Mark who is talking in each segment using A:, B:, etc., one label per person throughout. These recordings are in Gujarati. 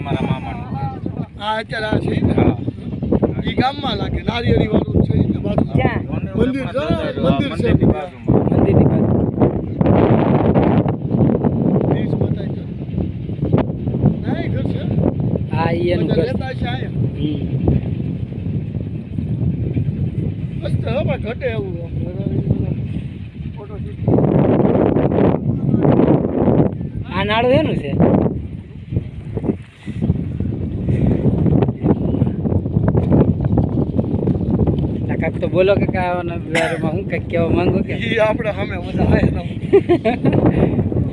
A: અમારા મામાનું
B: આ અત્યારે આ છે ને ઈ ગામમાં લાગે નારિયેળી વાળું છે ને બાજુ
C: ક્યાં
B: મંદિર છે મંદિર છે
A: મંદિરની બાજુમાં
C: મંદિરની બાજુ
B: વીસ બતાય છે નહીં ઘર છે
C: હા ઈ એનું
B: બધા
C: ઘર
B: લેતા છે આયા મસ્ત હો પણ ઘટે એવું ફોટો
C: આ નાળું એનું છે કાક તો બોલો કે કાવાના વિવારમાં હું કંઈક કહેવા માંગુ કે
B: ઈ આપણે સામે બધા આયા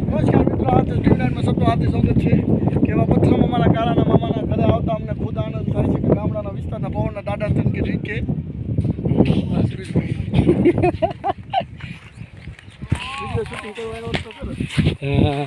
B: નમસ્કાર મિત્રો આ સ્ટીમલાઇનમાં સૌ હાથી સ્વાગત છે કે એવા પથ્થરમાં મારા કાળાના મામાના ઘરે આવતા અમને ખુદ આનંદ થાય છે કે ગામડાના વિસ્તારના પવનના દાદા તરીકે રીકે વિડીયો શૂટિંગ કરવાનો તો કરો
C: હા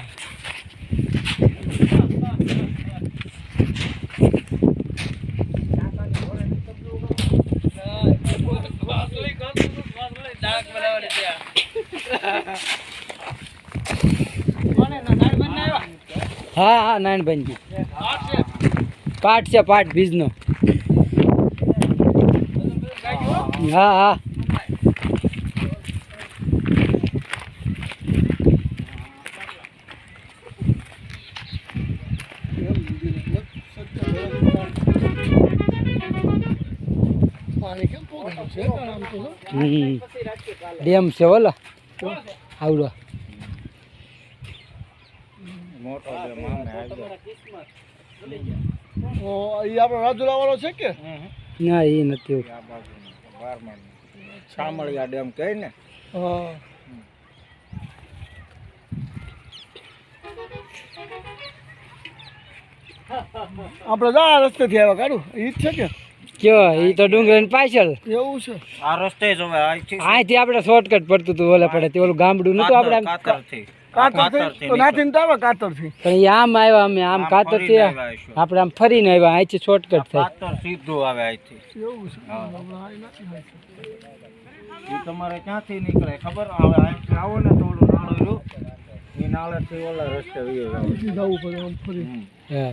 C: હા હા નાનભાઈ પાઠ છે પાઠ બીજનો હા હા
B: પાણી કેમ પોગળ્યું છે આમ તો
C: ડેમ છે ઓલો આવડો
A: મોટો જે મામે આવ્યો
B: ઓ ઈ આપણો રાજુલા વાળો છે કે
C: ના એ નથી
A: આ બાજુનો 12 શામળિયા ડેમ કહે ને
B: હા આપણે જા રસ્તેથી આવ્યા કાઢું ઈ જ છે કે
C: કયો એ તો ડુંગર પાછળ
B: એવું છે
A: આ રસ્તે જ હવે અહીંથી
C: અહીંથી આપણે શોર્ટકટ પડતું હતું ઓલા પડે તે ઓલું ગામડું નતું આપણે આમ
A: કાતરથી
B: કાતરથી તો નાથીને તો આવે કાતરથી
C: પણ એ આમ આવ્યા અમે આમ કાતર થી
A: ફરીને આવ્યા હશો.
C: આપણે આમ ફરીને આવ્યા અહીંથી શોર્ટકટ થાય
A: કાતર સીધું આવે અહીંથી
B: એવું છે આપણે આ નથી હોય છે.
A: એ તમારે ક્યાંથી નીકળે ખબર હવે અહીંથી આવો ને તો ઓલું નાળું રહ્યું એ નાળેથી ઓલા રસ્તે વયો જાવ
B: જવું પડે આમ ફરી
A: હમ.
C: હા